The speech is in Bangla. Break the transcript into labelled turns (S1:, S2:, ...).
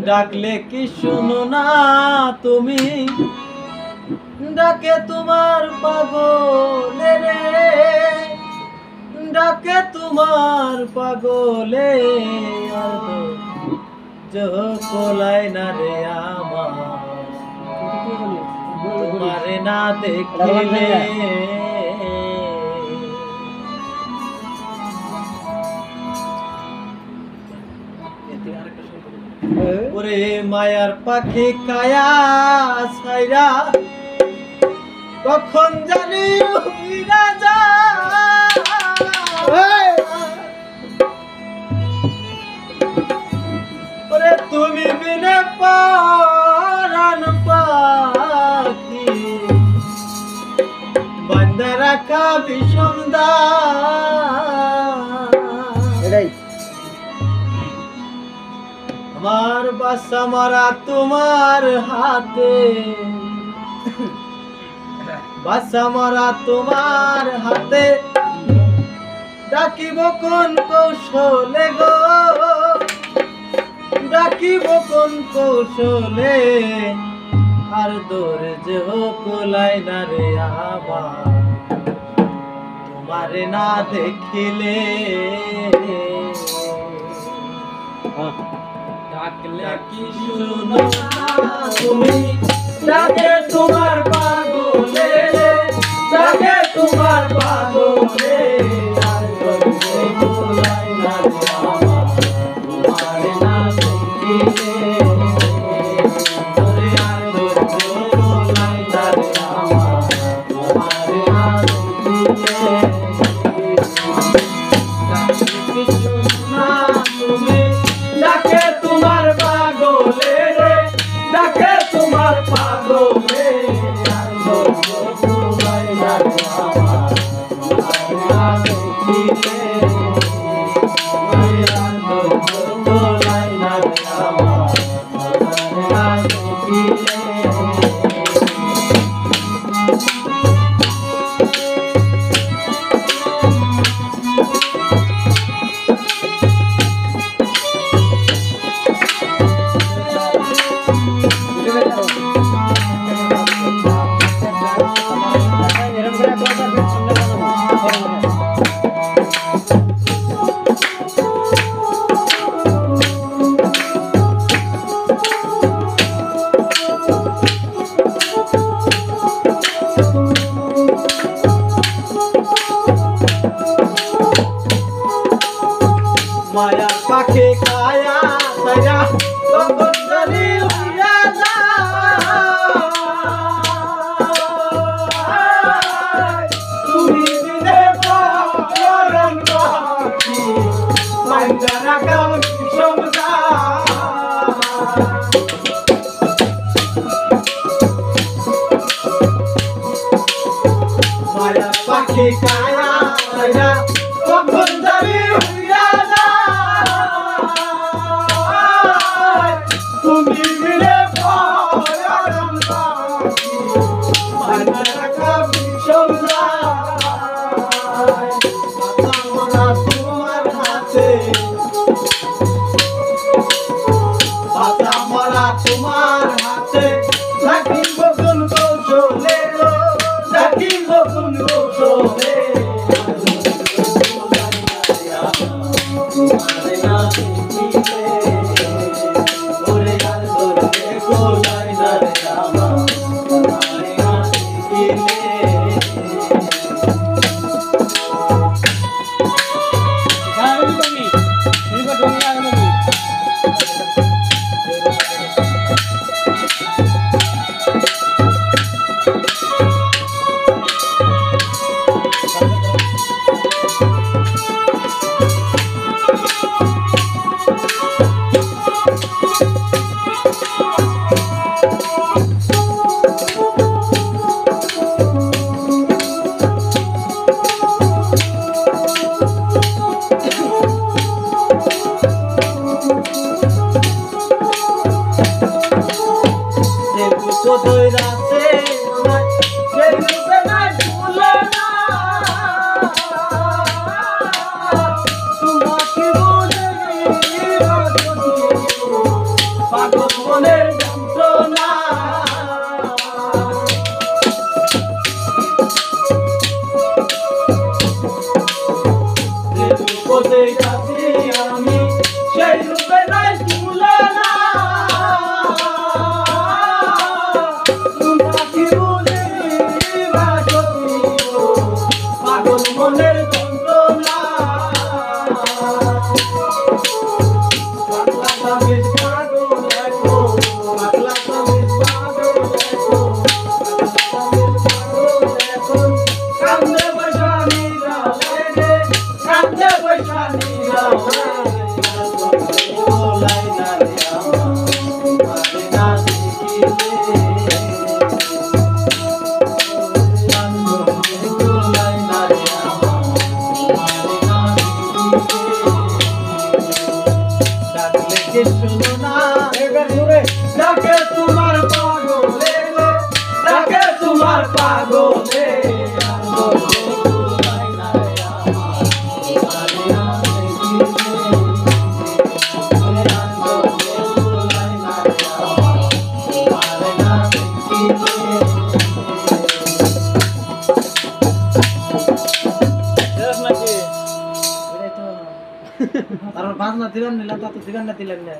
S1: ডাকলে কি শুনো না তুমি, ডাকে তোমার পাগলে রে, ডাকে তোমার পাগলে, কোলায় না রে আমার তোমারে না দেখিলে। ওরে মায়ার পাখি কায়া ছাইরা কখন জানি উইরা যায়, ওরে তুমি বিনে পরাণ পাখি বান্ধা রাখা বিষমদা। আমার বাসা মারা তোমার হাতে, বাসা মারা তোমার হাতে, ডাকিব কোন কৌশলে গো, ডাকিব কোন কৌশলে, আর ধৈর্য কোলায় না রে আমার তোমারে না দেখিলে। ডাকলে কি শুনো না তুমি, ডাকে তোমার পাগলে, ডাকে তোমার পাগলে, আর কোলায় না রে আমার তোমারে না দেখিলে। মায়া পাখি কায়া ছাইরা কখন জানি উইরা যায়, তুমি বিনে পরাণ পাখি বান্ধা রাখা বিষমদা। মায়া পাখি কায়া ছাইরা কখন জানি উইরা যায়, তুমি বিনে পরাণ পাখি বান্ধা রাখা বিষমদা। তোমার হাতে, বাসা মারা তোমার হাতে, ডাকিব কোন কৌশলে গো, ডাকিব কোন কৌশলে, তোমারে না দেখিলে। ওরে আর ধরতে কোলায় না রে আমার তোমারে না দেখিলে। আমি সেই রূপে নাই তুলনা পাখি বুঝিবা সখী গো পাগল মনের যন্ত্রণা পাগলা তাবিজ পাগল দেখো পাগলা তাবিজ পাগল দেখো কান্দে বৈশানী রালাই রে কান্দে বৈশানী রালাই শুনো না এবার জোরে ডাকে তোমার পাগলে ডাকে তোমার পাগলে তারপর বাজনা দিলেন নিলাম তো দিলেন না দিলেন না